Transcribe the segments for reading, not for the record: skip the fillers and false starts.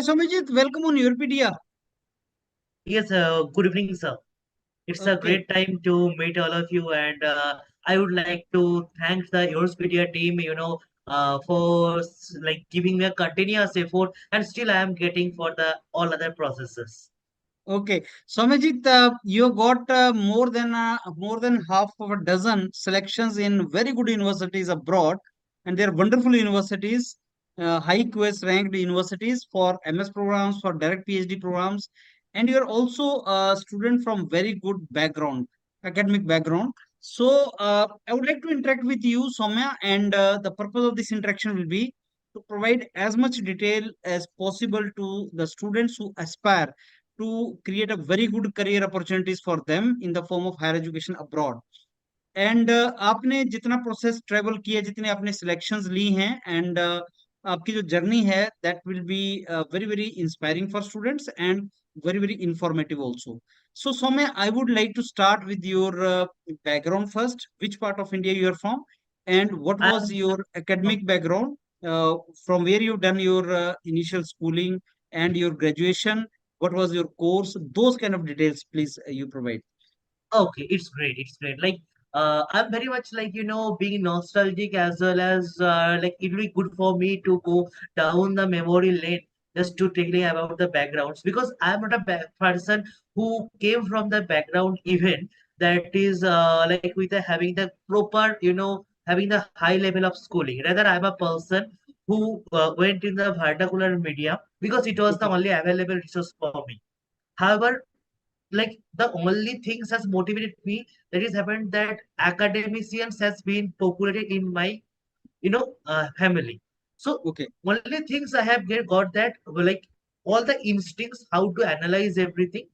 Hi Somajit, welcome on YourPedia. Yes, good evening, sir. It's a Okay, great time to meet all of you, and I would like to thank the YourPedia team, for like giving me a continuous effort, and still I am getting for the all other processes. okay. Somajit, you got more than half of a dozen selections in very good universities abroad, and they're wonderful universities, high QS ranked universities for MS programs, for direct PhD programs, and you're also a student from very good background, academic background. So, I would like to interact with you, Soumya, and the purpose of this interaction will be to provide as much detail as possible to the students who aspire to create a very good career opportunities for them in the form of higher education abroad. And आपने जितना process travel किया, जितने आपने selections ली हैं, and आपकी जो journey है, that will be very very inspiring for students and very very informative also. So Soumya, I would like to start with your background first. Which part of India you are from, and what I was am your academic background, from where you done your initial schooling and your graduation? What was your course? Those kind of details, please, you provide. Okay, it's great. It's great. I'm very much being nostalgic as well as it will be good for me to go down the memory lane just to thinking about the backgrounds because I'm not a person who came from the background even that is like with having the proper having the high level of schooling. Rather, I'm a person who went in the vernacular medium because it was the Okay. only available resource for me. However, like the only things has motivated me that is happened that academicians has been populated in my family. So Okay. only things I have got that were like all the instincts how to analyze everything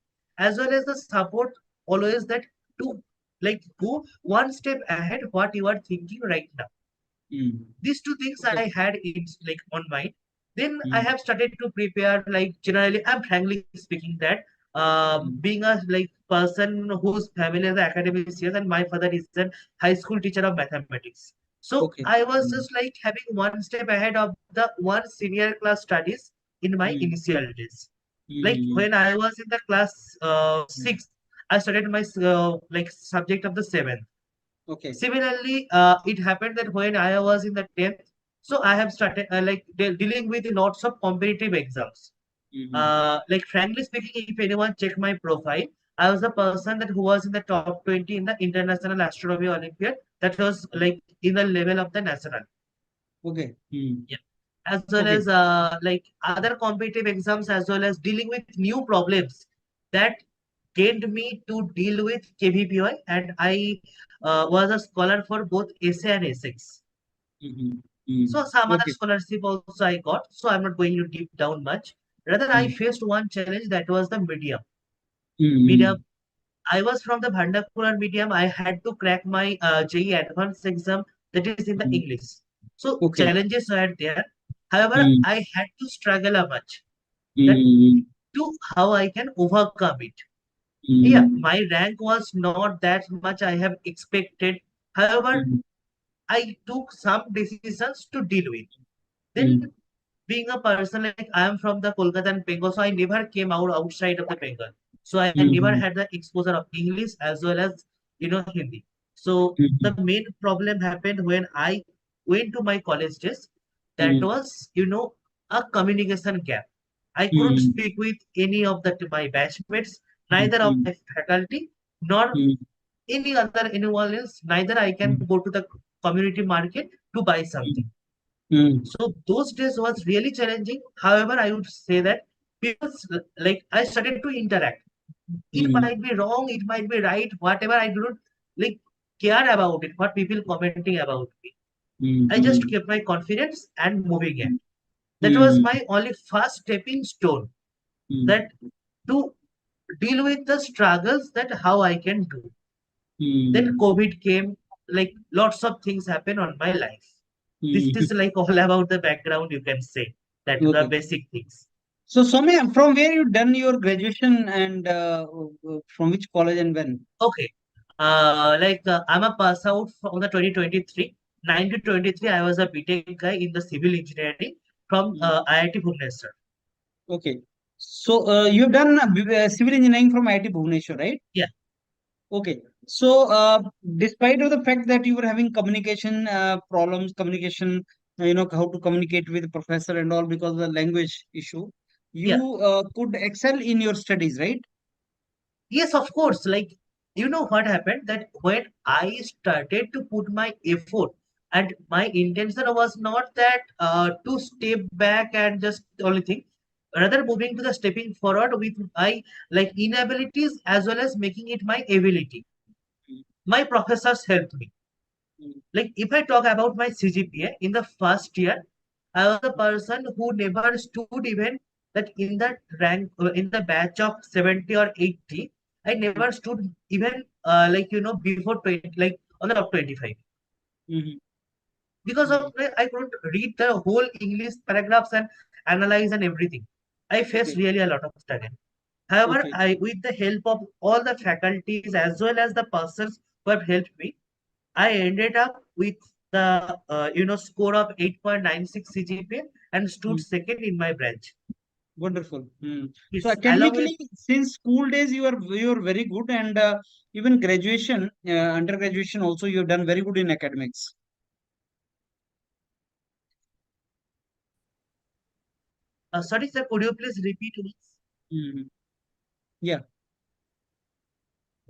as well as the support always that to like go one step ahead what you are thinking right now. Mm. These two things Okay. I had in like on mind. Then I Mm. have started to prepare like generally I'm frankly speaking that Mm. being a like person whose family is academicians and my father is a high school teacher of mathematics. So Okay. I was Mm. just like having one step ahead of the one senior class studies in my Mm. initial days. Like Mm. when I was in the class Mm. six, I started my like subject of the seventh. Okay. Similarly, it happened that when I was in the 10th, so I have started dealing with lots of competitive exams. Mm. Like frankly speaking, if anyone check my profile, I was the person that who was in the top 20 in the International Astronomy Olympiad. That was like in the level of the national. Okay. Mm. Yeah. As well Okay. as like other competitive exams, as well as dealing with new problems that gained me to deal with KVPY, and I was a scholar for both essay and essays. Mm. Mm. So some other Okay. scholarship also I got. So I'm not going to deep down much. Rather, I Mm. faced one challenge that was the medium. Medium. Mm. I was from the vernacular medium. I had to crack my JEE advanced exam that is in the Mm. English. So Okay. challenges were there. However, Mm. I had to struggle a much that Mm. to how I can overcome it. Yeah, Mm. my rank was not that much I have expected. However, Mm. I took some decisions to deal with. Then, Mm. being a person like I am from the Kolkata and Bengal, so I never came out outside of the Bengal. So I never Mm. had the exposure of English as well as Hindi. So the Mm. main problem happened when I went to my college days. That Mm. was a communication gap. I couldn't Mm. speak with any of my batchmates, neither of Mm. my faculty, nor Mm. anyone else. Neither I can Mm. go to the community market to buy something. Mm. So those days was really challenging. However, I would say that people like I started to interact. It Mm. might be wrong, it might be right, whatever. I don't like care about it. What people commenting about me. I just Mm. kept my confidence and moving it. That was Mm. my only first stepping stone. Mm. That to deal with the struggles that how I can do. Then Mm. COVID came. Like lots of things happen on my life. This Mm. is like all about the background. You can say that the Okay. basic things. So, Soumya, from where you done your graduation, and from which college and when? Okay. I'm a pass out from the 2023. 9 to 23, I was a BTech guy in the civil engineering from Mm. IIT Bhubaneswar. Okay. So you've done civil engineering from IIT Bhubaneswar, right? Yeah, Okay. So despite of the fact that you were having communication problems, communication, how to communicate with the professor and all because of the language issue, yeah. you could excel in your studies, right? Yes, of course. Like, you know what happened? That when I started to put my effort, and my intention was not that to step back and just only thing, rather moving to the stepping forward with my like inabilities as well as making it my ability. Mm, My professors helped me. mm, Like, if I talk about my CGPA in the first year, I was a person who never stood even that in the rank in the batch of 70 or 80. I mm, never stood even before 20, like on the top 25 mhm, because of mhm. I couldn't read the whole English paragraphs and analyze and everything. I faced Okay. really a lot of struggle. However, Okay. I with the help of all the faculties as well as the persons who have helped me, I ended up with the score of 8.96 CGPA and stood Mm, second in my branch. wonderful. Mm. So Yes, along with academically, since school days, you are very good, and even graduation, undergraduation also, you have done very good in academics. sorry sir, could you please repeat once? Mhm. Yeah.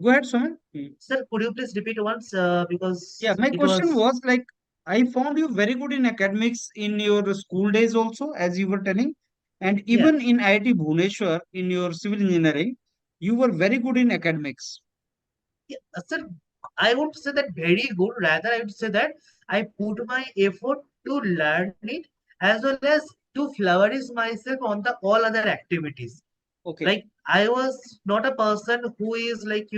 Go ahead, Soman. Sir, could you please repeat once Yeah, because my it question was was like, I found you very good in academics in your school days also, as you were telling, and yeah. even in IIT Bhubaneswar in your civil engineering, you were very good in academics. Yeah, sir, I would say that very good. Rather, I would say that I put my effort to learn it as well as to flourish myself on the all other activities. Okay. Like I was not a person who is like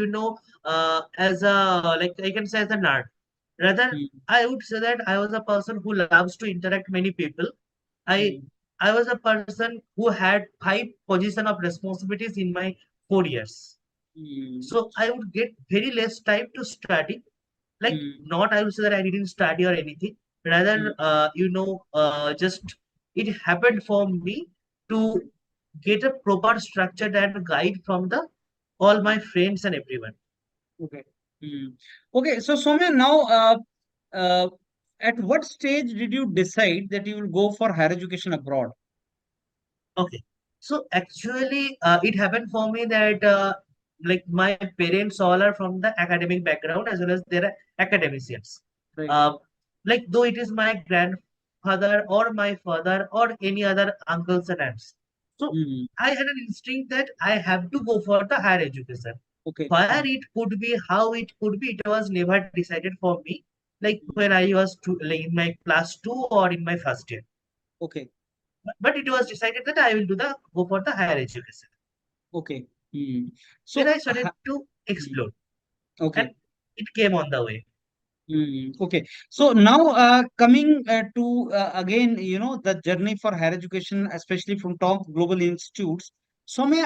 as a like I can say as a nerd. Rather, Mm, I would say that I was a person who loves to interact many people. I mm, I was a person who had five position of responsibilities in my 4 years. mm, So I would get very less time to study. Like mm, not I would say that I didn't study or anything. Rather, mm. just it happened for me to get a proper structure and guide from the all my friends and everyone. Okay. Mm. Okay. So, Soumya, now, uh, at what stage did you decide that you will go for higher education abroad? Okay. So actually, it happened for me that like my parents all are from the academic background as well as they're academicians. Right. Uh, like though it is my grandfather or my father or any other uncles and aunts. So Mm. I had an instinct that I have to go for the higher education. Okay. Where Mm, it could be, how it could be, it was never decided for me. Like mm. when I was like in my class two or in my first year. Okay. But it was decided that I will do the go for the higher education. Okay. Mm. Then So, I started to mm, explore, and okay. it came on the way. Okay. So now coming to again, the journey for higher education, especially from top global institutes. So may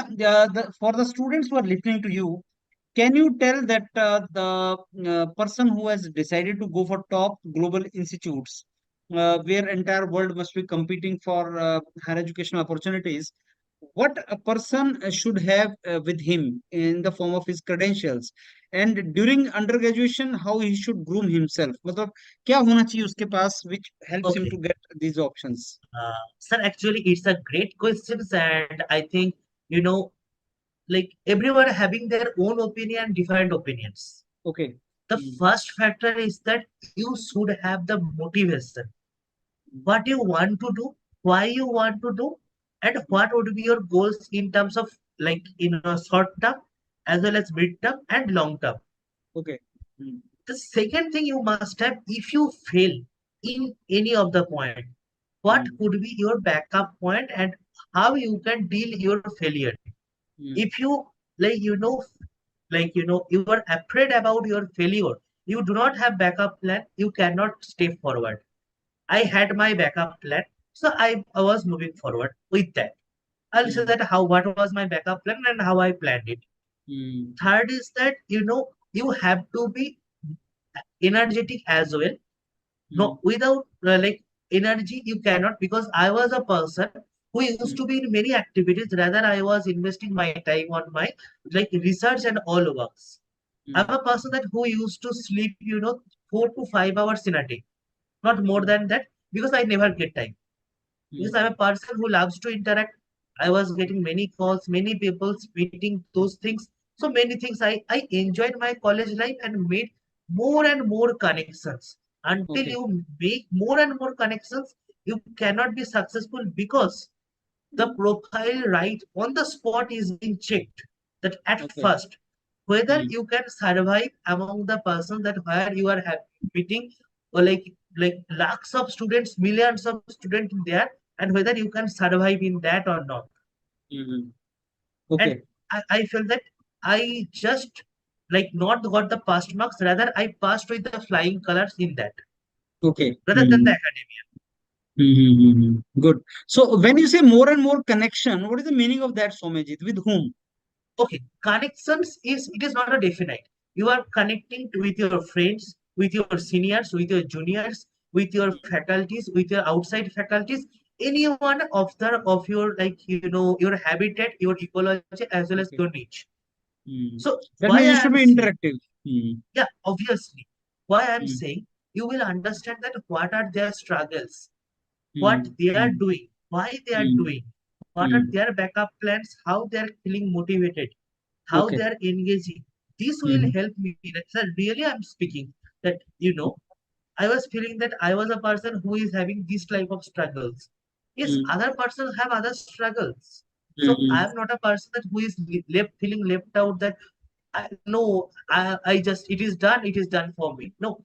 for the students who are listening to you, can you tell that the person who has decided to go for top global institutes, where entire world must be competing for higher education opportunities, what a person should have with him in the form of his credentials, and during undergraduation how he should groom himself, मतलब क्या होना चाहिए उसके पास which helps him Okay, to get these options. sir, actually, it's a great question, and I think you know, like everyone having their own opinion, different opinions. Okay. The Mm, first factor is that you should have the motivation. mm, What you want to do, why you want to do, and mm. what would be your goals in terms of like in a short term as well as mid term and long term. Okay. Mm, The second thing you must have, if you fail in any of the point, what mm, could be your backup point and how you can deal your failure. mm, If you like, you are afraid about your failure, you do not have backup plan, you cannot step forward. I had my backup plan, so I was moving forward with that. I'll say mm, that how what was my backup plan and how I planned it. mm, Third is that you have to be energetic as well. mm, No, without like energy, you cannot because I was a person who used mm, to be in many activities. Rather, I was investing my time on my like research and all works. I'm mm, a person that who used to sleep, 4 to 5 hours in a day, not more mm, than that, because I never get time. Because mm, I'm a person who loves to interact. I was getting many calls, many people meeting those things. So many things. I enjoyed my college life and made more and more connections. Until okay, you make more and more connections, you cannot be successful because the mm, profile right on the spot is being checked. That at okay, first, whether mm, you can survive among the person that where you are meeting, or like lakhs of students, millions of students there, and whether you can survive in that or not. mm, And okay, I feel that I just like not got the past marks, rather I passed with the flying colors in that, okay. rather than the Mm, academia. Good. So when you say more and more connection, what is the meaning of that, Somajit? With whom? Okay, connections is it is not a definite. You are connecting with your friends, with your seniors, with your juniors, with your faculties, with your outside faculties, anyone of your your habitat, your ecology, as well as your Okay. niche. Mm. So That why means it I should am be saying, interactive. Mm, yeah, obviously, why I am mm, saying you will understand that what are their struggles, what mm, they are mm, doing, why they are mm, doing, what are mm. their backup plans, how they are feeling motivated, how Okay. they are engaging. This will Mm, help me. That's really I'm speaking that I was feeling that I was a person who is having this type of struggles. Yes, mm, other person have other struggles. mm, So I mm, am not a person that who is left feeling left out. That no, I just it is done for me. No,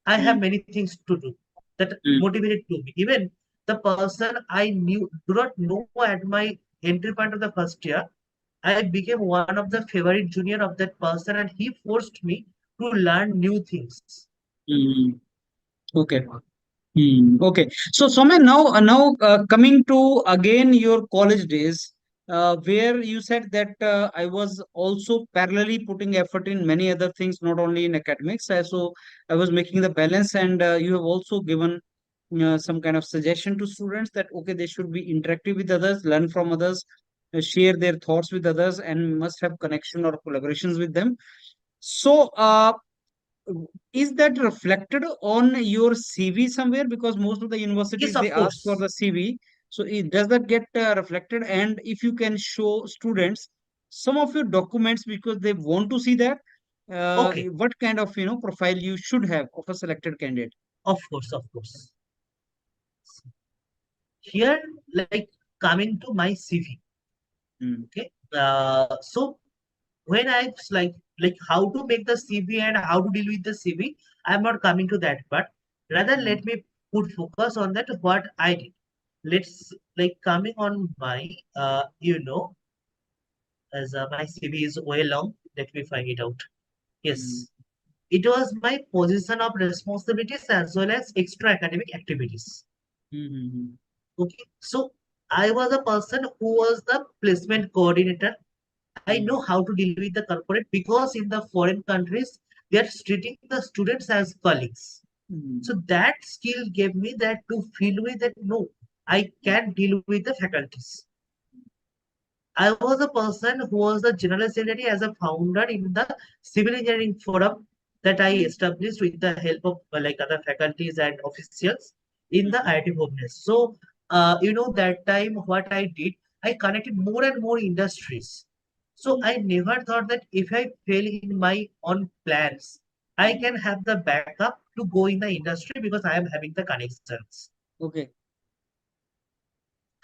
I have mm, many things to do that mm, motivated to me. Even the person I do not know at my entry point of the first year, I became one of the favorite junior of that person, and he forced me to learn new things. mm. Okay. Okay. So, Somay, now coming to again your college days, where you said that I was also parallelly putting effort in many other things, not only in academics. So I was making the balance, and you have also given some kind of suggestion to students that okay, they should be interactive with others, learn from others, share their thoughts with others, and must have connection or collaborations with them. So, is that reflected on your CV somewhere? Because most of the Yes, universities they of ask for course. the CV. So does that get reflected? And if you can show students some of your documents because they want to see that, Okay, what kind of profile you should have of a selected candidate? of course, of course. Here, like coming to my CV. Mm, Okay. So when I like how to make the CV and how to deal with the CV, I'm not coming to that part. Rather, mm, let me put focus on that what I did. Let's like coming on my as my CV is way long. Let me find it out. mm, Yes, it was my position of responsibilities as well as extra academic activities. mm, Okay, so I was a person who was the placement coordinator. I know mm, how to deal with the corporate because in the foreign countries they are treating the students as colleagues. mm, So that skill gave me that to feel with that no, I can deal with the faculties. I was a person who was the general secretary as a founder in the civil engineering forum that I mm, established with the help of like other faculties and officials in the mm, IIT Bhubaneswar. So, that time what I did, I connected more and more industries. So mm, I never thought that if I fail in my own plans, I mm. can have the backup to go in the industry because I am having the connections. Okay.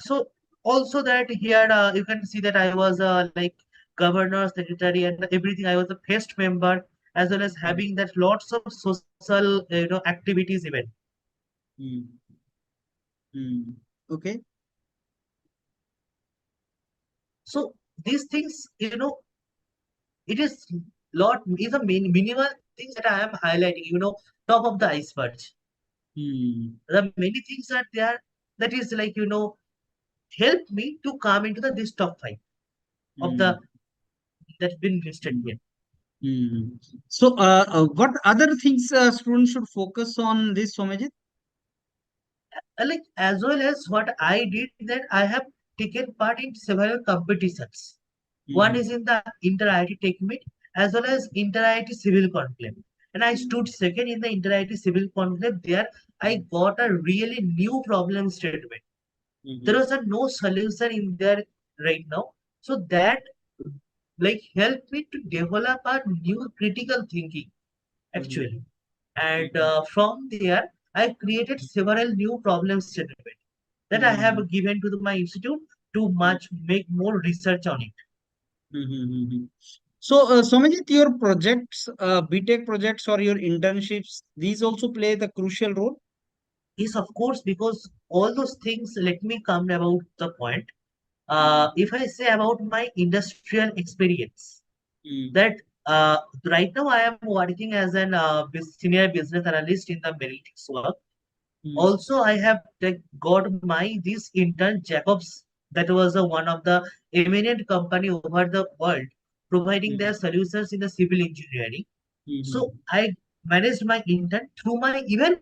So also that here you can see that I was like governor, secretary, and everything. I was a first member as well as Mm, having that lots of social activities even. mm, mm. Okay. So these things, it is lot is a minimal things that I am highlighting. Top of the iceberg. Mm, The many things are there that is like help me to come into the this top five of the mm, that's been listed mm. here. Hmm. So, what other things students should focus on this, Somajit? Like as well as what I did that I have taken part in several competitions. One Mhm. is in the Inter IT Tech Meet as well as Inter IT Civil Conclave. And I stood second in the Inter IT Civil Conclave. There, I got a really new problem statement. There Mhm. was a no solution in there right now. So that like helped me to develop a new critical thinking Mhm. actually. And Mhm. from there, I created several new problem statement that I Mhm. have given to my institute to much make more research on it. Mhm. Mhm. So, Somajit, your projects, BTech projects or your internships, these also play the crucial role. Yes, of course, because all those things, let me come about the point. If I say about my industrial experience, Mm. that right now I am working as an senior business analyst in the analytics work. Mm. Also, I have got my this intern Jacobs, that was one of the eminent company over the world providing Mm. their solutions in the civil engineering. So Mhm. I managed my intern through my even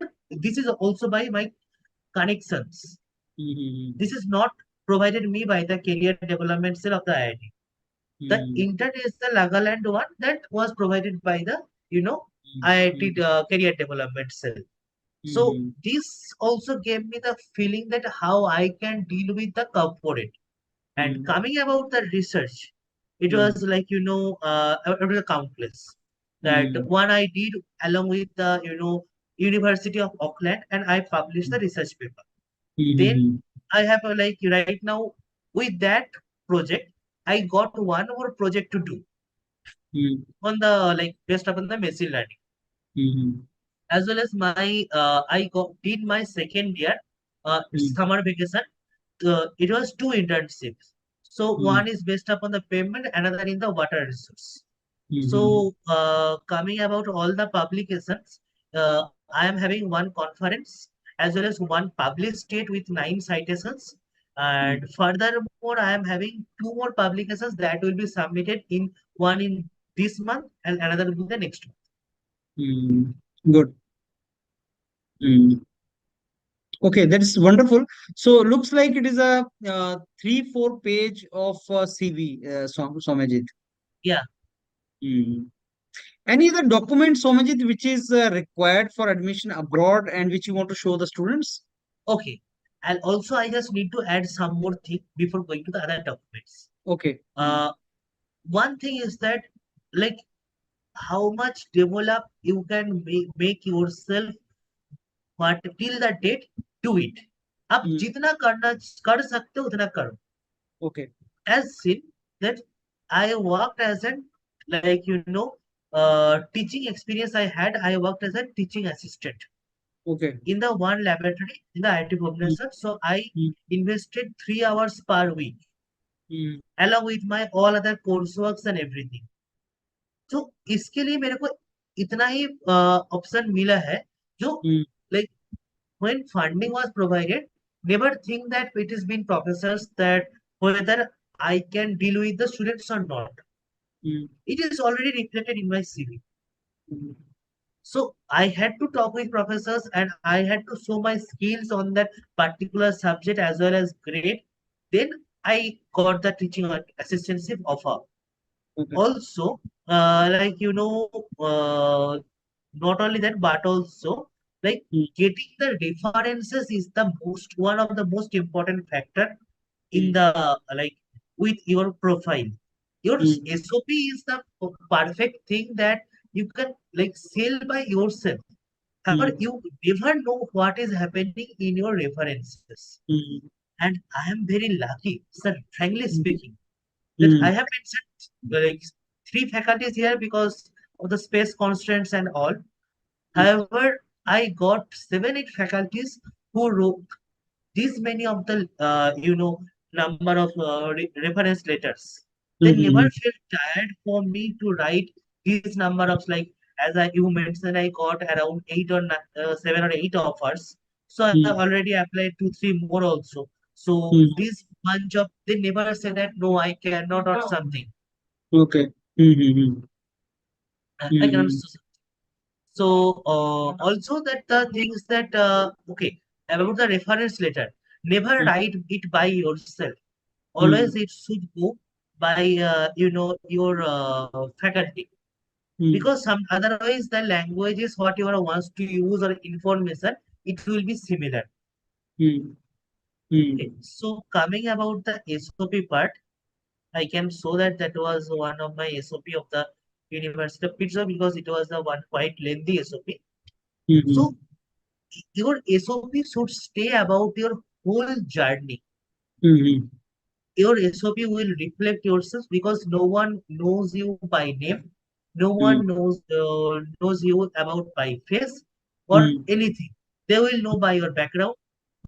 this is also by my connections. Mhm. This is not provided me by the career development cell of the IIT. The Mhm. intern is the Nagaland one that was provided by the IIT Mhm. career development cell. So Mhm. this also gave me the feeling that how I can deal with the corporate. And Mhm. coming about the research, it Mhm. was like it was countless. That Mhm. one I did along with the University of Auckland, and I published the research paper. Then Mhm. I have like right now with that project, I got one more project to do Mhm. on the based upon the machine learning, Mhm. as well as my I did my second year Mhm. summer vacation. It was two internships. So Mhm. one is based upon the payment, another in the water resource. Mhm. So coming about all the publications, I am having one conference as well as one published state with 9 citations. And Mhm. furthermore, I am having two more publications that will be submitted in one in this month and another in the next month. Mhm. Good. Mhm. Okay, that is wonderful. So, looks like it is a 3-4 page of CV, Somajit. Yeah. Mhm. Any other document, Somajit, which is required for admission abroad and which you want to show the students? Okay. And also, I just need to add some more thing before going to the other documents. Okay. Mm. Uh, One thing is that like how much develop you can make yourself, but till the date do it. आप Mm. जितना करना कर सकते हो उतना करो. Okay. As seen that I worked as an teaching experience I had. I worked as a teaching assistant Okay. in the one laboratory in the IIT Mm. Bhubaneswar. So I Mm. invested 3 hours per week Mm. along with my all other courseworks and everything. तो इसके लिए मेरे को इतना ही option मिला है जो Mm. like when funding was provided, never think that it has been professors that whether I can deal with the students or not. Mm. It is already reflected in my CV. Mm. So I had to talk with professors and I had to show my skills on that particular subject as well as grade. Then I got the teaching assistantship offer. Okay. Also, not only that, but also like Mm. getting the references is the most one of the most important factor in Mm. the with your profile. Your Mm. SOP is the perfect thing that you can like sell by yourself. However, Mm. you never know what is happening in your references. Mm. And I am very lucky, sir, frankly Mm. speaking, that I Mm. have mentioned like three faculties here because of the space constraints and all. Mm. However, I got 7, 8 faculties who wrote these many of the number of reference letters. They never Mm. felt tired for me to write these number of like as you mentioned, I got around 7 or 8 offers. So I Mm. already applied 2, 3 more also. So Mm. this bunch of they never say that no, I cannot or something. Okay. Mm. I cannot. Mm. So also that the things that okay about the reference letter, never Mm. write it by yourself. always it should go by your faculty, mm, because some otherwise the languages whatever wants to use or information, it will be similar. mm, Okay, mm, so coming about the SOP part, I can show that that was one of my SOP of the University of Pittsburgh, because it was the one quite lengthy SOP. So mm, your SOP should stay about your whole journey. mm, Your SOP will reflect yourself, because no one knows you by name, no mm, one knows you about by face or mm, anything. They will know by your background,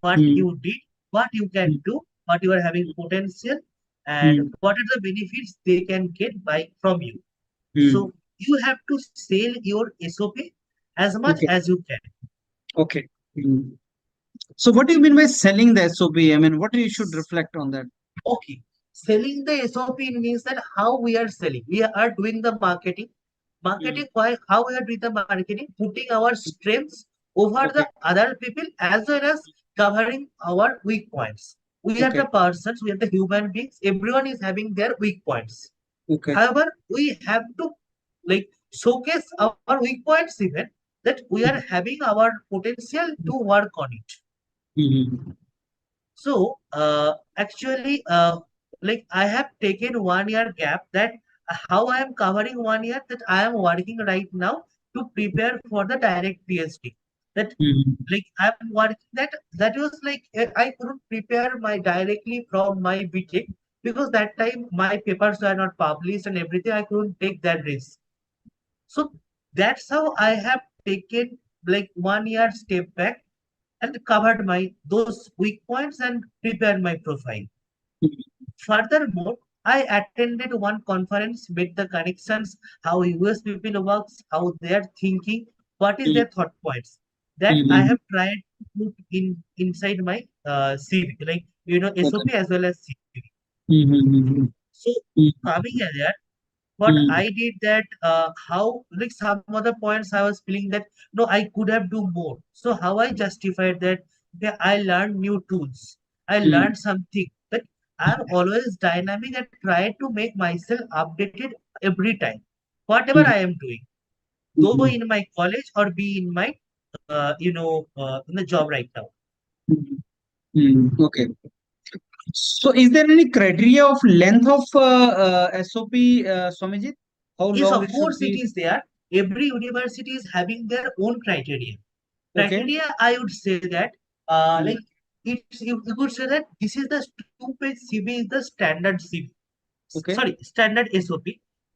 what mm, you did, what you can mm, do, what you are having potential, and mm, what are the benefits they can get by from you. mm. So you have to sell your SOP as much Okay, as you can. okay. Mm. So what do you mean by selling the SOP? I mean, what you should reflect on that? Okay. Selling the SOP means that how we are selling. We are doing the marketing. Mm. Marketing, why? How we are doing the marketing? Putting our strengths over Okay, the other people, as well as covering our weak points. We are okay, the persons, we are the human beings. Everyone is having their weak points. okay. However, we have to like showcase our weak points even, that we are having our potential to work on it. Mm, So, actually, like I have taken 1 year gap, that how I am covering 1 year, that I am working right now to prepare for the direct PhD. That mm, like I'm working that was like I couldn't prepare my directly from my BTech, because that time my papers were not published and everything. I couldn't take that risk. So that's how I have taken like 1 year step back and covered my those weak points and prepared my profile. Furthermore, I attended one conference, made the connections, how US people works, how they are thinking, what is mm, their thought points. That I mm, have tried to put in inside my CV, like okay. SOP as well as CV. Mm, So mm, coming here, what mm, I did that how like some other points I was feeling that no, I could have do more. So how I justified that, okay, I learned new tools. I mm, learned something that I'm always dynamic and try to make myself updated every time. Whatever mm, I am doing, though mm, in my college or be in my in the job right now. mm, okay. So, is there any criteria of length of SOP, Swamijit? How Yes, long of it should course it be? is there. Every university is having their own criteria. Okay. Criteria, I would say that, Mm, like, you could say that this is the two-page CV is the standard CV. okay. Sorry, standard SOP.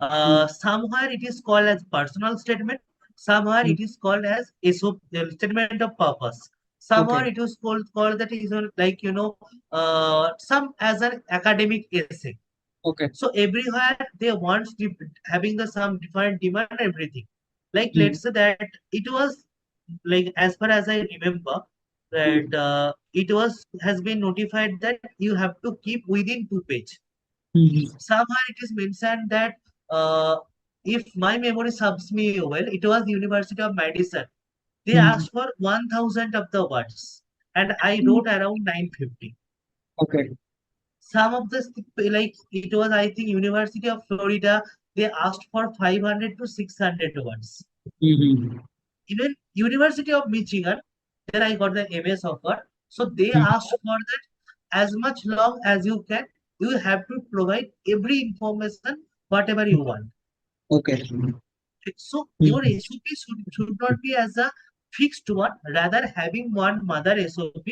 Mm, Somewhere it is called as personal statement. Somewhere mm, it is called as SOP, statement of purpose. Somewhere okay. it was called that is like some as an academic essay. Okay. So everywhere they want having the some different demand and everything. Like Mm, let's say that it was like as far as I remember that mm, it was has been notified that you have to keep within 2 page. mm, Somehow it is mentioned that if my memory serves me well, it was University of Madison. They mm, asked for 1,000 of the words, and I mm. wrote around 950. Okay. Some of the like it was I think University of Florida, they asked for 500 to 600 words. Mm, Even University of Michigan, there I got the MS offer. So they mm, asked for that as much long as you can. You have to provide every information, whatever you want. okay. So your Mm, SOP should not be as a fixed one, rather having one mother SOP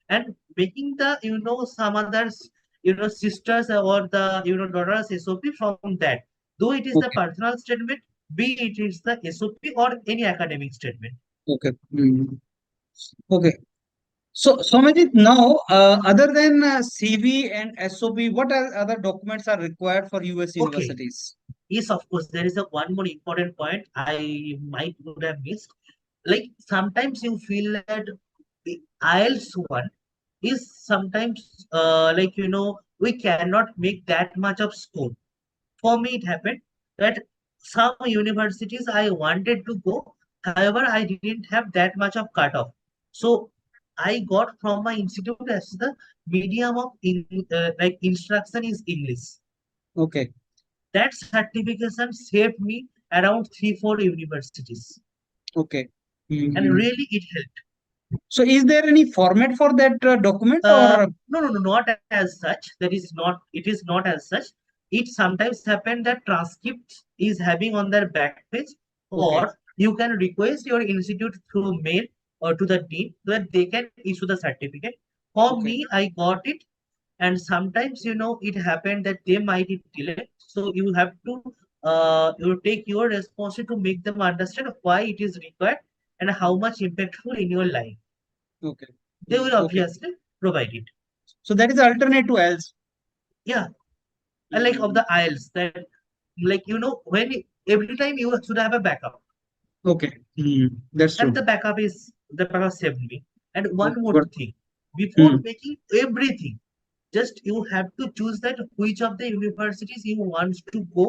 and making the some others sisters or the daughters SOP from that. Though it is the okay. personal statement, be it is the SOP or any academic statement. Okay. Mm, okay. So, Somajit, now, other than CV and SOP, what are other documents are required for US Okay. universities? Yes, of course, there is a one more important point I might would have missed. Like sometimes you feel that the IELTS one is sometimes we cannot make that much of score. For me, it happened that some universities I wanted to go, however, I didn't have that much of cutoff. So I got from my institute as the medium of like instruction is English. Okay. That certification saved me around 3-4 universities, Okay. and Mhm. really it helped. So is there any format for that document or? No, not as such. That is not. It is not as such. It sometimes happen that transcript is having on their back page, Okay. or you can request your institute through mail or to the dean so that they can issue the certificate. For Okay. me, I got it, and sometimes it happened that they might it delay. So you have to you take your responsibility to make them understand why it is required and how much impactful in your life. Okay. They will Okay. obviously provide it. So that is alternate to else. Yeah, and like of Mhm. the aisles that, like when every time you should have a backup, Okay. That's and true. the backup saved me. And one Okay. more Good. thing, before Hmm. making everything, just you have to choose that which of the universities you want to go,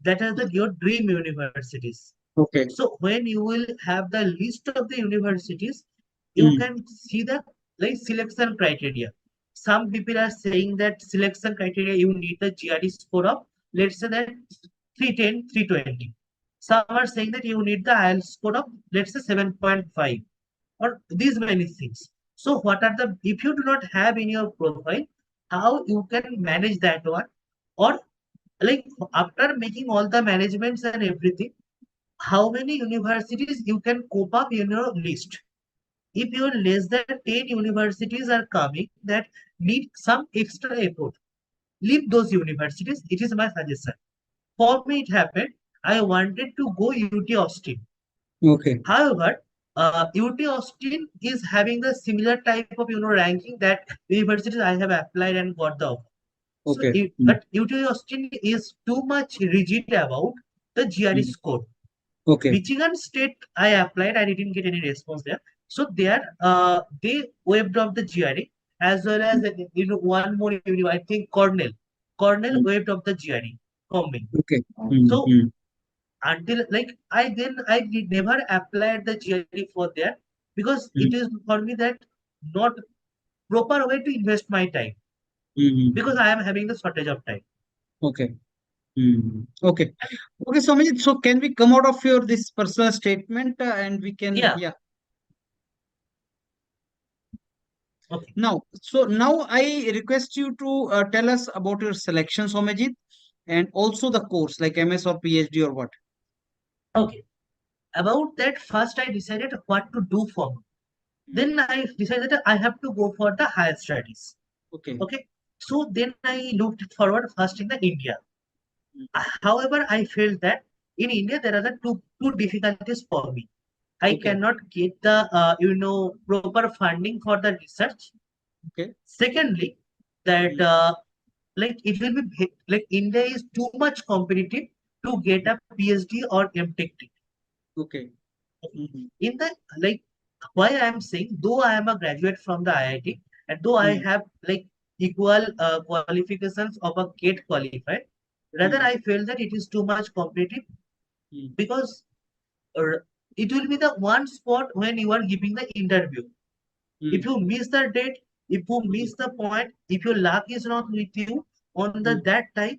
that are your dream universities. Okay. So when you will have the list of the universities, you Hmm. can see the like selection criteria. Some people are saying that selection criteria you need the GRE score of, let's say that 310, 320. Some are saying that you need the IELTS score of, let's say 7.5, or these many things. So what are the, if you do not have in your profile, how you can manage that one? Or like after making all the managements and everything, how many universities you can cope up in your list? If your less than 10 universities are coming that need some extra effort, leave those universities. It is my suggestion. For me, it happened. I wanted to go UT Austin. Okay. However, UT Austin is having the similar type of ranking that universities I have applied and got the offer. So, Okay. but UT Austin is too much rigid about the GRE Hmm. score. Okay. Michigan State, I applied. I didn't get any response there. So there, they waived off the GRE, as well as one more. I think Cornell Hmm. waived off the GRE from me. Okay. So until like I did never applied the GRE for there, because it is for me that not proper way to invest my time, because Hmm. I am having the shortage of time. Okay. Okay. Okay, so Manjeet, so can we come out of your this personal statement and we can, Yeah. yeah. Okay. Now I request you to tell us about your selection, Somajit, and also the course like MS or PhD or what. Okay. About that, first I decided what to do for me. Mm. Then I decided that I have to go for the higher studies. Okay. Okay. So then I looked forward first in the India. Mm. However, I felt that in India there are the two difficulties for me. I Okay. cannot get the proper funding for the research. Okay. Secondly, that Mm. like it will be like India is too much competitive to get a PhD or MTech degree. Okay. Mhm. In the like why I am saying, though I am a graduate from the IIT, and though I Mm. have like equal qualifications of a GATE qualified, rather Mm. I feel that it is too much competitive, Mm. because uh, it will be the one spot when you are giving the interview. If Mm. you miss the date, if you Mm. miss the point, if your luck is not with you on the Mm. that time,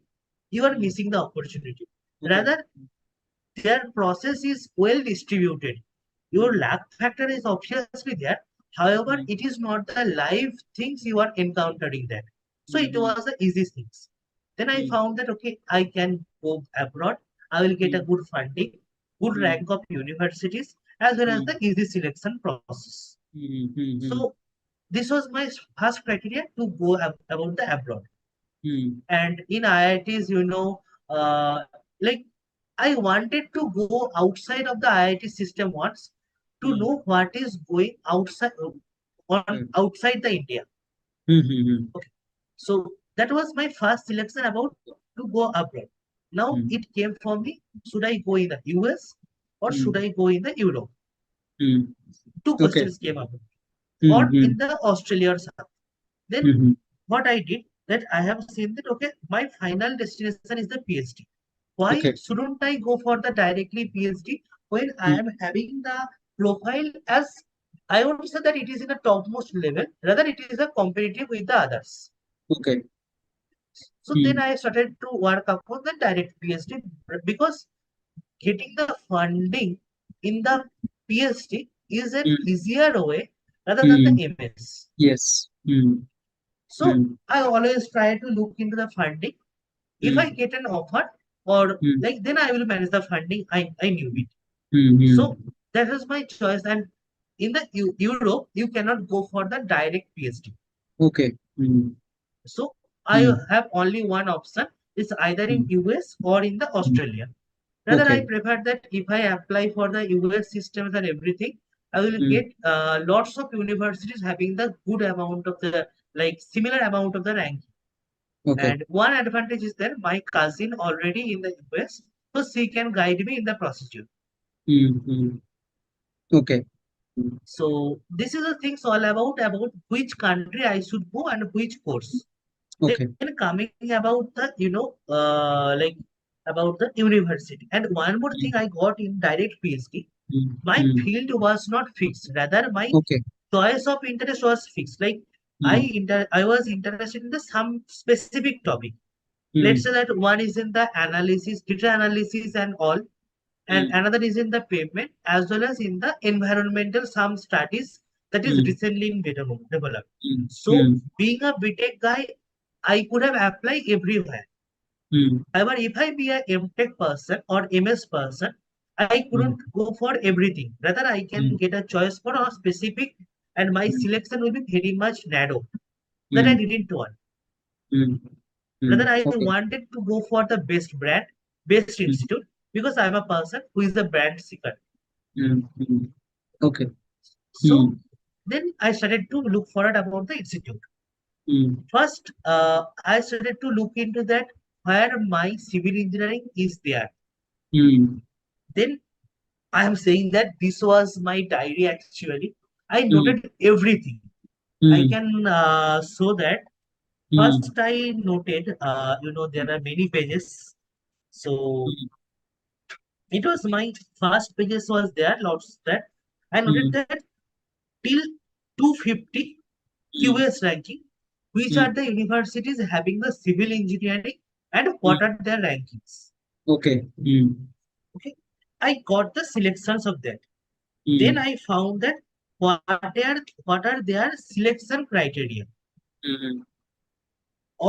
you are Mm. missing the opportunity. Okay. Rather, their process is well distributed. Your Mm. luck factor is obviously there. However, Mm. it is not the live things you are encountering there. So it Mhm. was the easy things. Then I Mm. found that okay, I can go abroad. I will get a Mm. good funding, good Mm. rank of universities, as well as Mm. the easy selection process. Mm. Mm. So this was my first criteria to go about the abroad. Mm. And in IITs, like I wanted to go outside of the IIT system once, to Mm. know what is going outside on Okay. outside the India. Mhm. Okay, so that was my first selection about to go abroad. Now Mm. it came for me: should I go in the US or should Mm. I go in the Europe? Mm. Two Okay. questions came up, or in Mhm. the Australia or South. Then Mhm. what I did, that I have seen that okay, my final destination is the PhD. Why Okay. shouldn't I go for the directly PhD when I Mm. am having the profile as I won't say that it is in a topmost level, rather it is a competitive with the others. Okay. So then Mm. I started to work upon the direct PhD because getting the funding in the PhD is an Mm. easier way rather than the Mm. MS. Yes. Mm. So Mm. I always try to look into the funding. If I Mm. get an offer or Mm. like then I will manage the funding. I knew it. Mm. So Mm. that was my choice. And in the Europe, you cannot go for the direct PhD. Okay. Mm. So I Mm. have only one option. It's either in Mm. US or in the Mm. Australia. Rather, I Okay. prefer that if I apply for the US systems and everything, I will Mm. get lots of universities having the good amount of the like similar amount of the ranking. Okay. And one advantage is that my cousin already in the US, so she can guide me in the procedure. Mm. Mm. Okay. Mm. So this is the things all about which country I should go and which course. Okay. Then coming about the like about the university. And one more thing Mm. I got in direct PhD, Mm. my Mm. field was not fixed. Rather, my Okay. choice of interest was fixed. Like Mm. I was interested in the some specific topic. Let's say Mm. that one is in the analysis, data analysis and all, and Mm. another is in the pavement as well as in the environmental some studies that is Mm. recently in developed. Mm. So Mm. being a BTech guy, I could have applied everywhere. Mm. However, if I be a MTech person or MS person, I Mm. couldn't go for everything. Rather, I can Mm. get a choice for a specific, and my Mm. selection will be very much narrow. That I Mm. didn't want. Mm. Rather, Mm. I Okay. wanted to go for the best brand, best Mm. institute, because I'm a person who is a brand seeker. Mm. Mm. Okay. So Mm. then I started to look forward about the institute. Mm. First, I started to look into that where my civil engineering is there. Mm. Then I am saying that this was my diary actually. I Mm. noted everything. I Mm. can show that. First, Mm. I noted, there are many pages. So Mm. it was my first pages was there, lots that. I noted Mm. that till 250 Mm. QS ranking, which are Mm. the universities having the civil engineering and Mm. what are their rankings. Okay. Mm. Okay, I got the selections of that. Then Mm. I found that what are their selection criteria. Mm.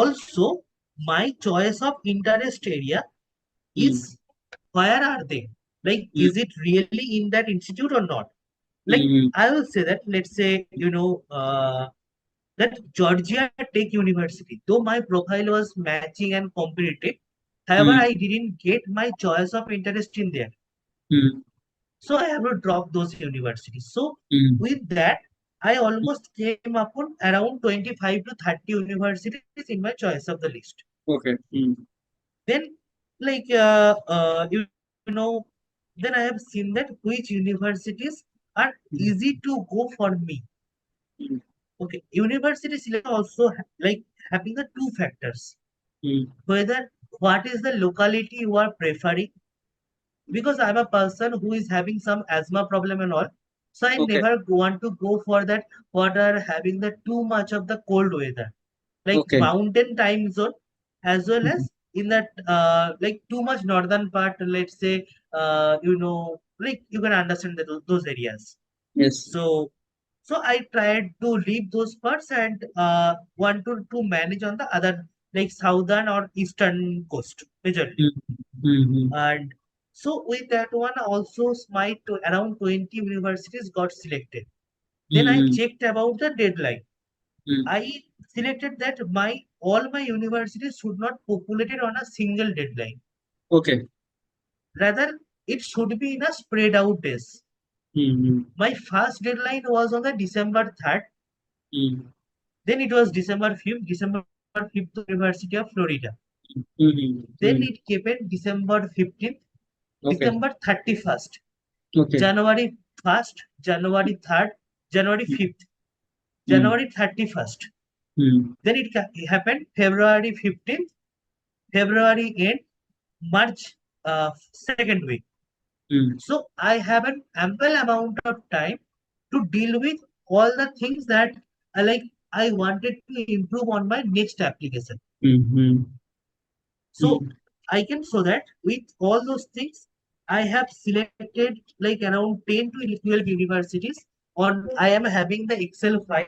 Also, my choice of interest area Mm. is where are they? Like, Mm. is it really in that institute or not? Like, Mm. I will say that, let's say, that Georgia Tech University, though my profile was matching and competitive, however, Mm. I didn't get my choice of interest in there. Mm. So I have to drop those universities. So Mm. with that, I almost came upon around 25 to 30 universities in my choice of the list. Okay. Mm. Then, like, then I have seen that which universities are Mm. easy to go for me. Mm. Okay, university selection also like having the two factors, Mm. whether what is the locality you are preferring, because I'm a person who is having some asthma problem and all, so I Okay. never want to go for that what are having the too much of the cold weather, like Okay. mountain time zone, as well Mm. as in that like too much northern part, let's say like you can understand that those areas. Yes. So so I tried to leave those parts and wanted to manage on the other, like southern or eastern coast majorly. Mm. Mm. And so with that one also my around 20 universities got selected. Then I Mm. checked about the deadline. Mm. I selected that my all my universities should not populate it on a single deadline. Okay. Rather, it should be in a spread out days. Mm. My first deadline was on the December 3rd. Mm. Then it was December 5th, University of Florida. Mm. Then Mm. it came in December 15th, Okay. December 31st, Okay. January 1st, January 3rd, January Mm. 5th, Mm. January 31st. Mm. Then it happened February 15th, February end, March 2nd week. Mm. So I have an ample amount of time to deal with all the things that I wanted to improve on my next application. Mm-hmm. So I can show that with all those things, I have selected like around 10 to 12 universities. On I am having the Excel file.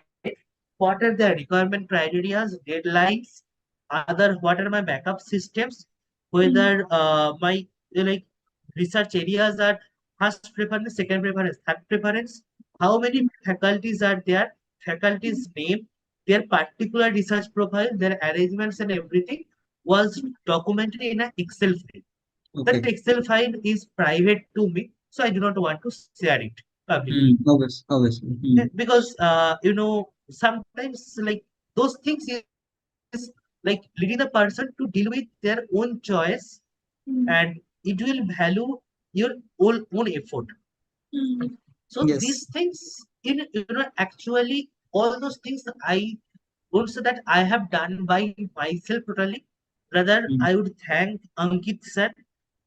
What are the requirement criteria, deadlines, other what are my backup systems, Mm-hmm. whether my like research areas are first preference, second preference, third preference, how many faculties are there, faculties name, their particular research profile, their arrangements and everything was documented in an Excel file. That Okay. Excel file is private to me, so I do not want to share it publicly. Obviously, obviously. Because sometimes like those things is like leading the person to deal with their own choice, Mm. and it will value your own effort. So these Yes. things in actually all those things I would say that I have done by myself totally. Rather, Mm. I would thank Ankit sir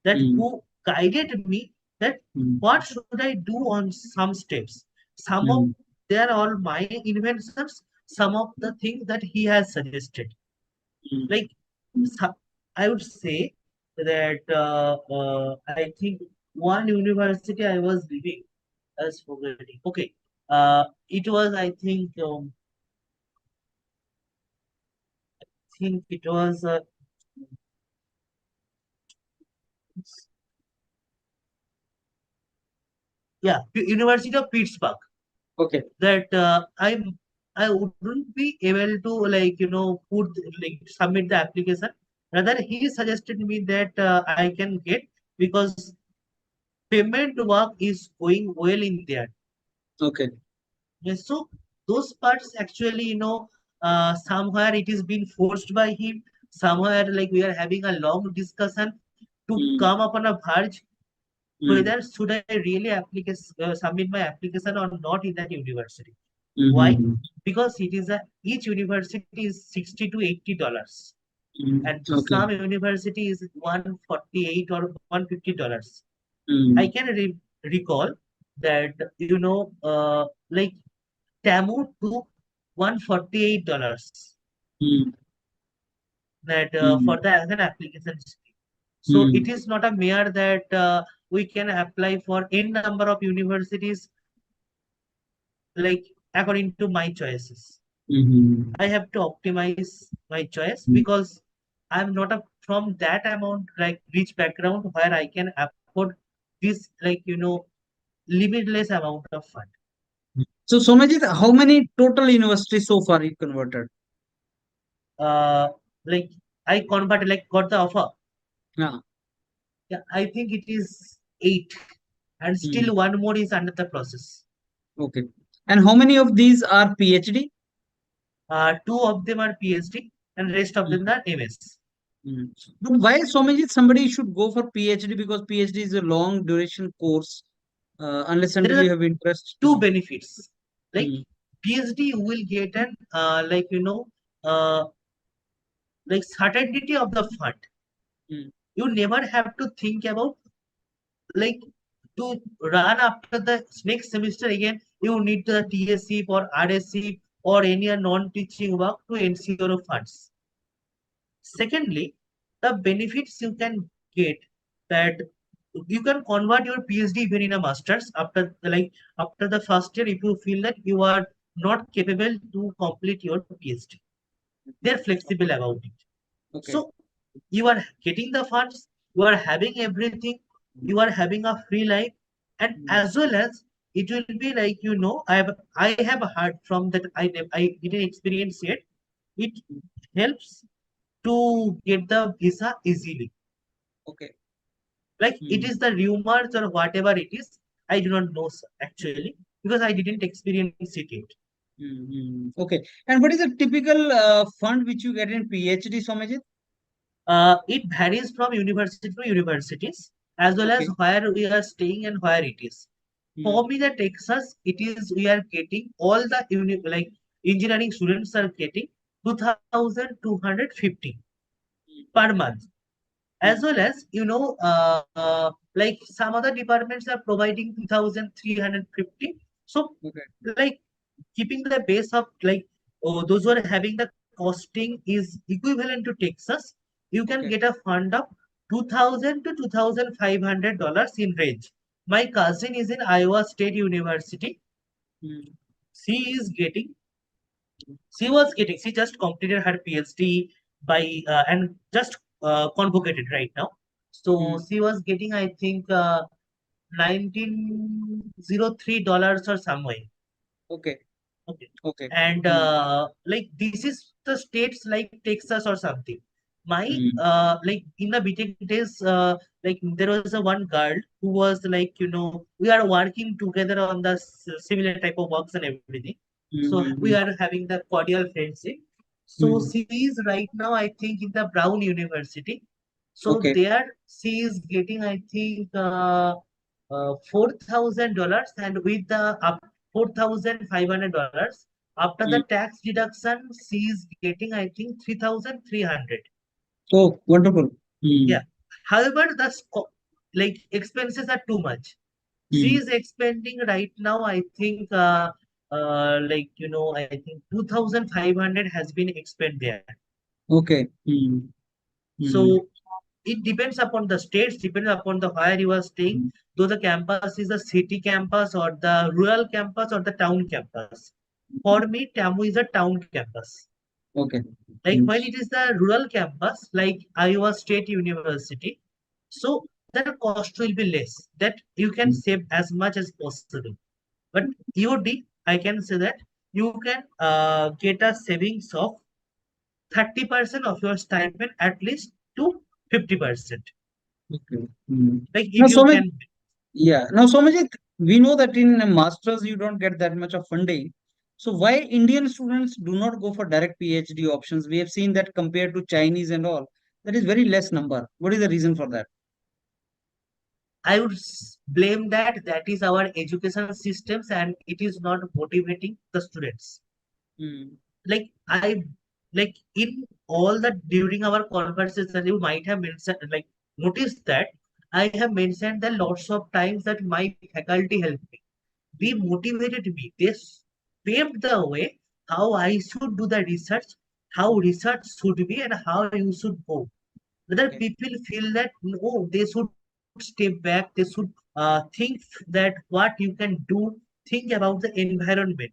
that Mm. who guided me that Mm. what should I do on some steps. Some of Mm. they are all my inventions, some of the things that he has suggested. Mm. Like I would say that I think one university I was living as forgetting. Okay, it was I think it was yeah, University of Pittsburgh. Okay. That I wouldn't be able to put like submit the application. Rather, he suggested me that I can get because payment work is going well in there. Okay. Yes, so those parts actually, somewhere it is being forced by him. Somewhere like we are having a long discussion to Mm. come upon a verge Mm. whether should I really submit my application or not in that university. Why? Mm-hmm. Because it is a each university is $60 to $80, Mm. and Okay. some university is $148 or $150. I Mm. can recall that like Tamu took $148 Mm. that for Mm. the as an application fee. So it Mm. is not a mere that we can apply for n number of universities like according to my choices. Mm-hmm. I have to optimize my choice Mm. because I'm not a from that amount like rich background where I can afford this limitless amount of fund. So, Somajit, how many total universities so far you converted? Uh, like I converted like got the offer. Yeah. Yeah, I think it is eight, and Mm. still one more is under the process. Okay. And how many of these are PhD? Two of them are PhD, and rest of them are MS. Mm. But why, Somajit, somebody should go for PhD? Because PhD is a long duration course, unless There until are you have interest to. two benefits. Like Mm. PhD, you will get an uh, like certainty of the fund. Mm. You never have to think about like to run after the next semester again. You need the TSC or RSC or any non-teaching work to ensure your funds. Secondly, the benefits you can get that you can convert your PhD even in a master's after the first year if you feel that you are not capable to complete your PhD. They're flexible about it. Okay. So you are getting the funds, you are having everything, you are having a free life, and Mm. as well as it will be like I have heard from that I didn't experience yet. It helps to get the visa easily. Okay. Like it Mm. is the rumors or whatever it is, I do not know sir, actually because I didn't experience it yet. Okay. And what is the typical fund which you get in PhD, Somajit? It varies from university to universities as well as Okay. where we are staying and where it is. Mm. For me, the Texas, it is we are getting all the engineering students are getting 2,250 per month, as Mm. well as like some other departments are providing 2,350, So, Okay. like keeping the base of like those who are having the costing is equivalent to Texas, you can Okay. get a fund of 2,000 to $2,500 in range. My cousin is in Iowa State University. Mm. She is getting, she just completed her PhD by and just convocated right now. So Mm. she was getting, I think, $1903 or somewhere. Okay. Okay. Okay. And Mm. like this is the states like Texas or something. My Mm. like in the BTech days, like there was a one girl who was like, we are working together on the similar type of works and everything. So we Mm. are having the cordial friendship. So Mm. she is right now, I think, in the Brown University. So Okay. there she is getting, I think, $4,000, and with the up $4,500 after the Mm. tax deduction, she is getting, I think, 3,300. Oh, wonderful. Yeah. Mm. However, like expenses are too much. She Mm. is expending right now, I think, like I think 2,500 has been expended there. Okay. Mm. Mm. So it depends upon the states, depends upon the where you are staying, Mm. though the campus is a city campus or the rural campus or the town campus. For me, Tamu is a town campus. Okay. Like Mm. when it is the rural campus, like Iowa State University, so the cost will be less. That you can Mm. save as much as possible. But UD, I can say that you can get a savings of 30% of your stipend at least to 50%. Okay. Mm. Like Now, if you Somit, can. yeah. Now, Somajit, we know that in a masters you don't get that much of funding. So why Indian students do not go for direct PhD options? We have seen that compared to Chinese and all, that is very less number. What is the reason for that? I would blame that that is our education systems and it is not motivating the students. Mm. Like I like in all the during our conversation you might have mentioned like noticed that I have mentioned that lots of times that my faculty helped me. They motivated me. They paved the way how I should do the research, how research should be, and how you should go. Whether Okay. people feel that no, they should step back, they should think that what you can do, think about the environment.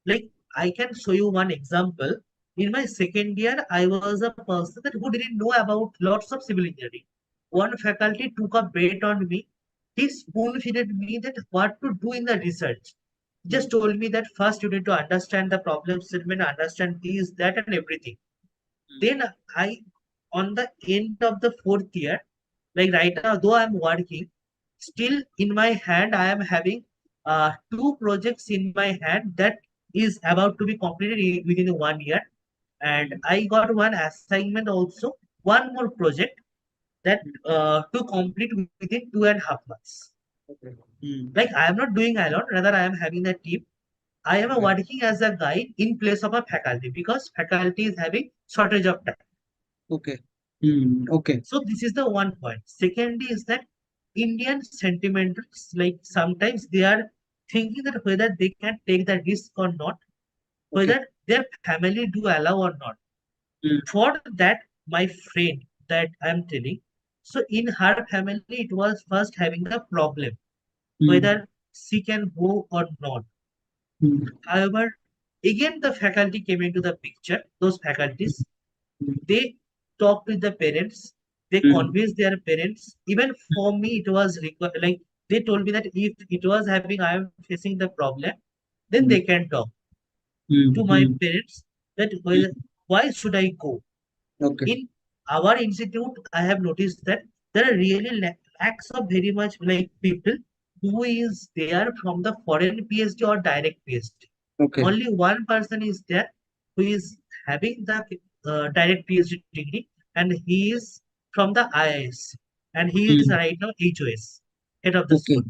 Like I can show you one example. In my second year, I was a person that who didn't know about lots of civil engineering. One faculty took a bet on me. He spoon fed me that what to do in the research. Just Mm. told me that first you need to understand the problem statement, understand this, that, and everything. Mm. Then I, on the end of the fourth year, like right now, though I'm working, still in my hand, I am having two projects in my hand that is about to be completed within 1 year. And Mm. I got one assignment also, one more project that Mm. to complete within 2.5 months. Okay. Mm. Like I am not doing alone, rather I am having a team. I am Okay. working as a guide in place of a faculty because faculty is having shortage of time. Okay. Mm. Okay. So this is the one point. Second is that Indian sentimentals, like sometimes they are thinking that whether they can take the risk or not, Okay. whether their family do allow or not. Mm. For that, my friend that I'm telling, so in her family it was first having the problem Mm. whether she can go or not. Mm. However, again the faculty came into the picture. Those faculties they talked with the parents, they Mm. convinced their parents. Even for me, it was like they told me that if it was having, I am facing the problem, then Mm. they can talk to Mm. my Mm. parents that Mm. why should I go? Okay. In our institute, I have noticed that there are really lacks of very much like people who is there from the foreign PhD or direct PhD. Okay. Only one person is there who is having the direct PhD degree, and he is from the IIS, and he is Mm. right now HOS, head of the Okay. school.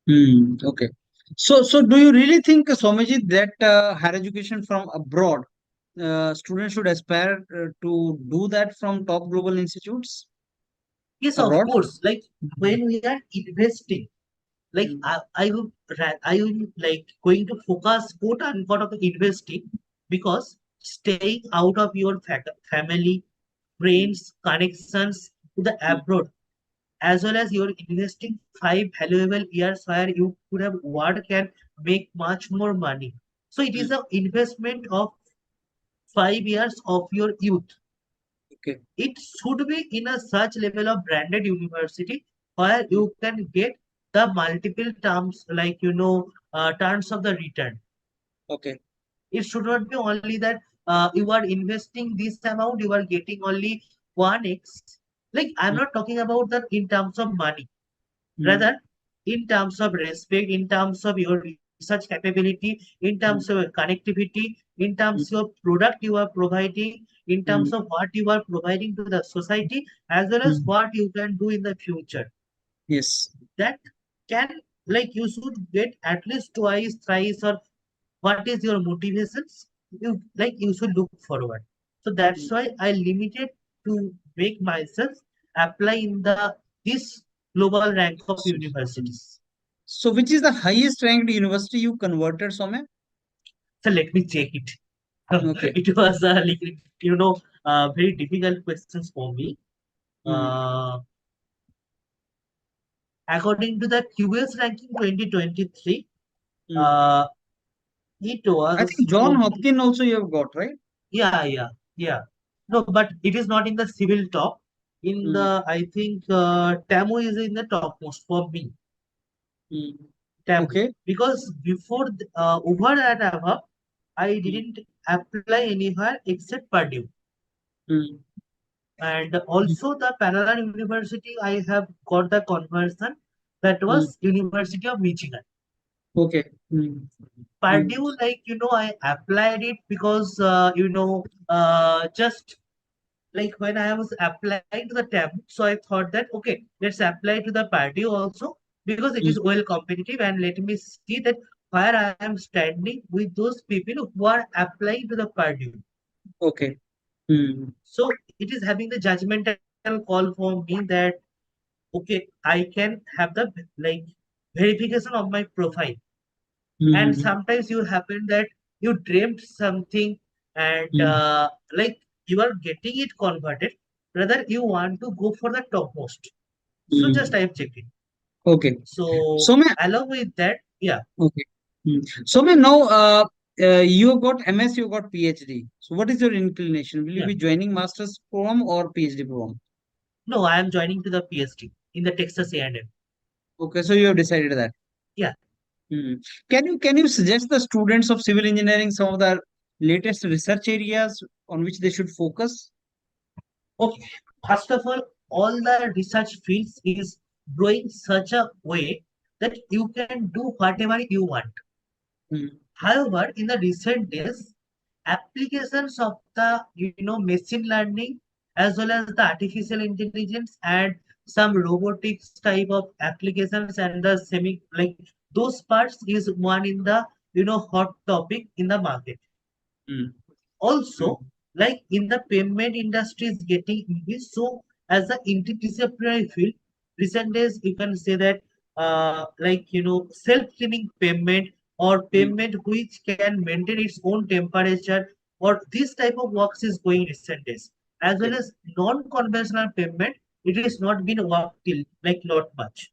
Mm. Okay. So do you really think, Swamiji, that higher education from abroad, students should aspire to do that from top global institutes Yes, of abroad? course. Like Mm. when we are investing. Like mm, I will like going to focus quote unquote of investing, because staying out of your family, mm, friends, connections to the mm, abroad, as well as you're investing 5 valuable years where you could have work and make much more money. So it is mm. an investment of 5 years of your youth. Okay. It should be in a such level of branded university where Mm, you can get the multiple terms, like terms of the return. okay. It should not be only that you are investing this amount, you are getting only 1x. Like, I'm Mm, not talking about that in terms of money, mm, rather in terms of respect, in terms of your research capability, in terms of mm, your connectivity, in terms mm, of product you are providing, in terms mm, of what you are providing to the society, as well as mm. what you can do in the future. Yes. That can, like, you should get at least twice, thrice, or what is your motivations, you should look forward. So that's Mm. why I limited to make myself apply in the this global rank of So, mm. universities. So which is the highest ranked university you converted, Somya? So let me check it. Okay. It was like, very difficult questions for me. Mm, uh, According to the QS ranking 2023, mm. uh, it I was think John for me. Hopkins also you have got, right? Yeah. No, but it is not in the civil top. In Mm, the, I think, TAMU is in the topmost for me. mm. TAMU. Okay. Because before, over and above, I Mm, didn't apply anywhere except Purdue. mm, And mm, also the parallel university, I have got the conversion. That mm. was University of Michigan. Okay. Mm, mm, Purdue, like, I applied it because, just like when I was applying to the tab, so I thought that okay, let's apply to the party also, because it mm. is well competitive, and let me see that where I am standing with those people who are applying to the party. Okay. Mm, So it is having the judgmental call for me that okay, I can have the like verification of my profile. And mm, sometimes you happen that you dreamt something, and mm, like you are getting it converted, rather you want to go for the topmost. So just mm. I have checked it. Okay. So Somya, along with that, yeah. okay. Mm. Somya, now you have got MS, you have got PhD. So what is your inclination? Will you Yeah, be joining master's program or PhD program? no, I am joining to the PhD in the Texas A&M. Okay, so you have decided that. Yeah. Hmm. Can you suggest the students of civil engineering some of the latest research areas on which they should focus? Okay, first of all the research fields is growing such a way that you can do whatever you want. Hmm. However, in the recent days, applications of the machine learning, as well as the artificial intelligence and some robotics type of applications, and the semi, like, those parts is one in the hot topic in the market. Hmm. Also, Hmm. like in the payment industry is getting increased. So as an interdisciplinary field, recent days you can say that like self-cleaning payment, or Hmm. payment which can maintain its own temperature, or this type of works is going recent days. As well Okay. as non-conventional payment, it is not been worked till like not much.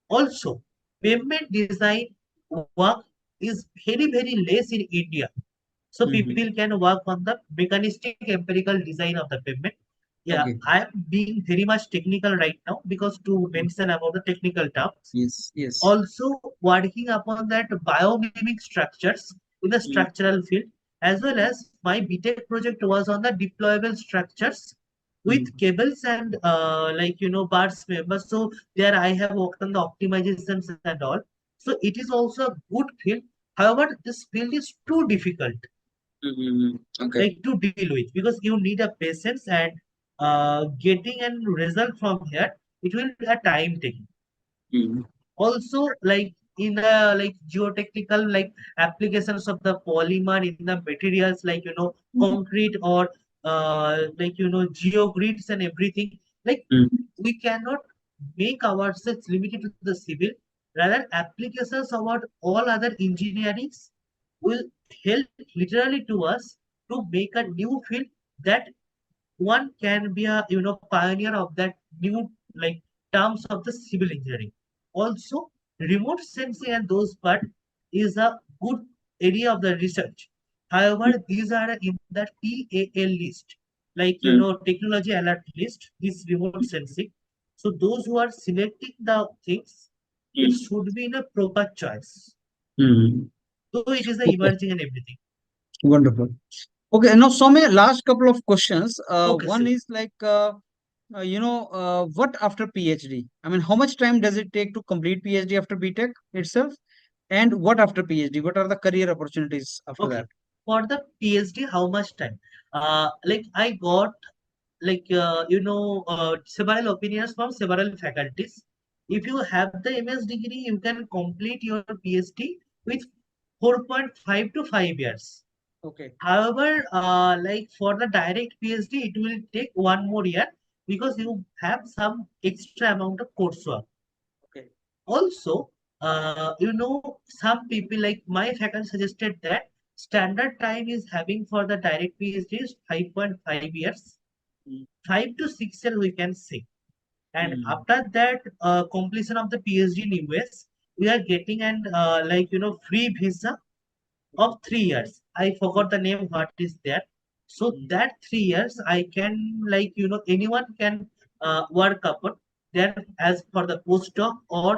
Also, payment design work is very less in India, so Hmm. people can work on the mechanistic empirical design of the payment. Yeah, Okay. I am being very much technical right now because to mention about the technical terms. Yes. Yes. Also working upon that biomimic structures in the Hmm. structural field, as well as my BTech project was on the deployable structures with Hmm. cables and bars members. So there I have worked on the optimizations and all. So it is also a good field. However, this field is too difficult Hmm. Okay. like to deal with, because you need a patience, and getting a result from here, it will be a time taking. Hmm. Also, like in the like geotechnical like applications of the polymer in the materials, like concrete, or geogrids and everything, like Hmm. we cannot make ourselves limited to the civil, Rather, applications about all other engineerings will help literally to us to make a new field that one can be a pioneer of that new like terms of the civil engineering. Also, remote sensing and those part is a good area of the research. However, these are in that TAL list, like Mm. technology alert list. This remote sensing. So those who are selecting the things, it Mm. should be in a proper choice. Mm. So it is the Okay, emerging and everything. wonderful. Okay, now so many last couple of questions. Okay, One sir. is like, what after PhD? I mean, how much time does it take to complete PhD after BTech itself? And what after PhD? What are the career opportunities after that? Okay. For the PhD, how much time? Like I got several opinions from several faculties. If you have the MS degree, you can complete your PhD with 4.5 to 5 years. Okay. However, like for the direct PhD, it will take 1 more year because you have some extra amount of coursework. Okay. Also, some people like my faculty suggested that standard time is having for the direct PhD is 5.5 years, Mm. 5 to 6 years we can say. And Mm. after that completion of the PhD in US, we are getting an free visa of 3 years. I forgot the name what is there. So Mm. that 3 years I can anyone can work upon there as for the postdoc or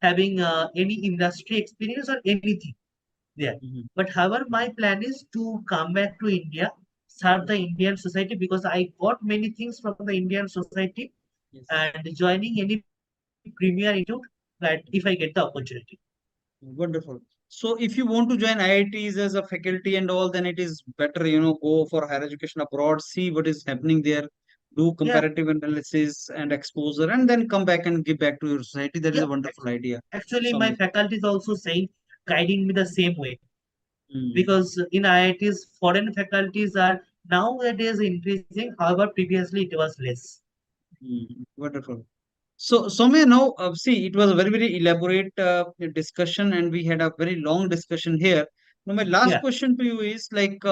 having any industry experience or anything there. Mhm. But however, my plan is to come back to India, serve the Indian society because I got many things from the Indian society Yes. and joining any premier institute that if I get the opportunity. Wonderful. So if you want to join IITs as a faculty and all, then it is better, go for higher education abroad, see what is happening there, do Yeah, comparative analysis and exposure, and then come back and give back to your society. That is yeah. a wonderful idea. Actually, So my many. faculty is also saying, guiding me the same way Mm. because in IITs, foreign faculties are nowadays increasing. However, previously it was less. Wonderful. So, Soumya, now see, it was a very, very elaborate discussion, and we had a very long discussion here. Now, my last Yeah, question to you is like,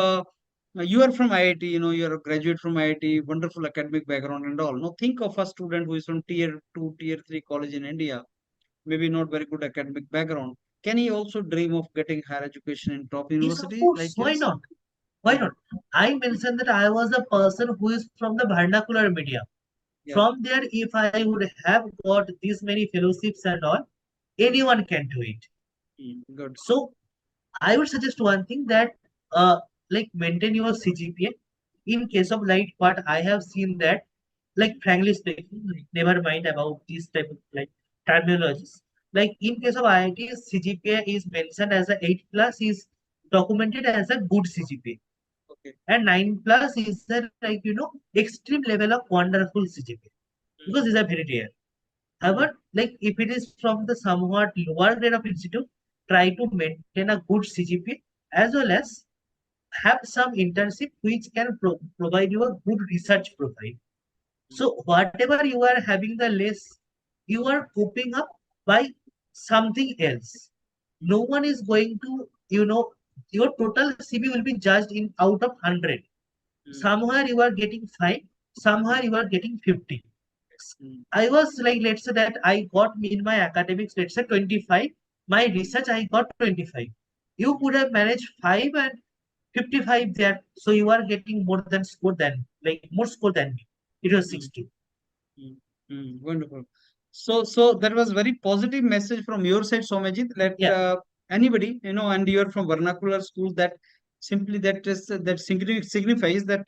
you are from IIT, you're a graduate from IIT, wonderful academic background and all. Now, think of a student who is from tier two, tier three college in India, maybe not very good academic background. Can he also dream of getting higher education in top yes, of university course. like Why yours? not? Why Yeah, not? I mentioned that I was a person who is from the vernacular media. yeah. From there, if I would have got these many fellowships and all, anyone can do it. Good. So I would suggest one thing that like maintain your CGPA. In case of light part, I have seen that like frankly speaking, like, never mind about these type of like terminologies. Like in case of IIT, CGPA is mentioned as a 8 plus is documented as a good CGPA, Okay. and 9 plus is a extreme level of wonderful CGPA because these are very rare. Mm. However, like if it is from the somewhat lower grade of institute, try to maintain a good CGPA as well as have some internship which can provide you a good research profile. So whatever you are having the less, you are coping up by something else. No one is going to, your total CV will be judged in out of 100. Mm. Somewhere you are getting 5, somewhere you are getting 50. Mm. I was like, let's say that I got in my academics, let's say 25. My Mm. research, I got 25. You Mm. could have managed 5 and 55 there. So you are getting more than score than, like more score than me. It was Mm. 60. Mm, wonderful. So that was very positive message from your side, Somajit. Let Yeah. anybody, and you're from vernacular school, that simply signifies that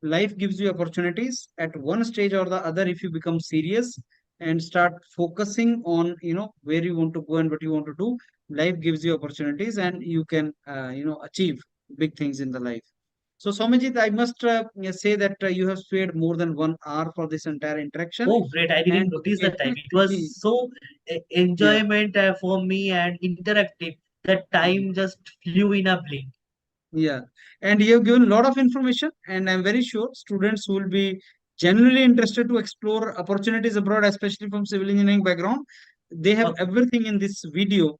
life gives you opportunities at one stage or the other if you become serious and start focusing on, where you want to go and what you want to do. Life gives you opportunities, and you can, achieve big things in the life. So, Somajit, I must say that you have spared more than 1 hour for this entire interaction. Oh, great. I didn't And notice the time. It was so yeah, enjoyment for me and interactive. The time just flew in a blink. yeah. And you have given a lot of information, and I'm very sure students will be genuinely interested to explore opportunities abroad, especially from civil engineering background. they have Okay. everything in this video,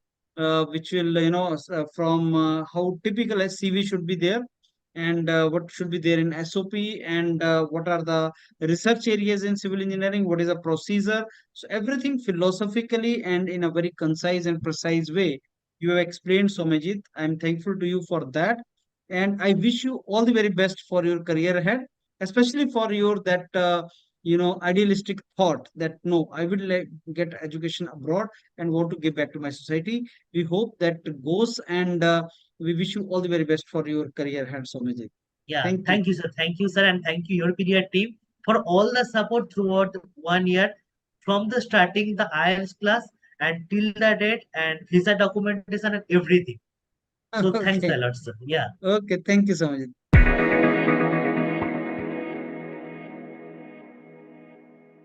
which will, from how typical a CV should be there, and what should be there in SOP, and what are the research areas in civil engineering, what is a procedure. So everything philosophically and in a very concise and precise way you have explained, Somajit. I'm thankful to you for that, and I wish you all the very best for your career ahead, especially for your that idealistic thought that no, I will get education abroad and want to give back to my society. We hope that goes, and we wish you all the very best for your career ahead, Somajit. Yeah, Thank you. thank you, sir. Thank you, sir, and thank you, YourPedia team, for all the support throughout 1 year, from the starting the IELTS class and till the date, and visa documentation and everything. So thanks a Okay. lot, sir. Yeah. Okay, thank you, Somajit.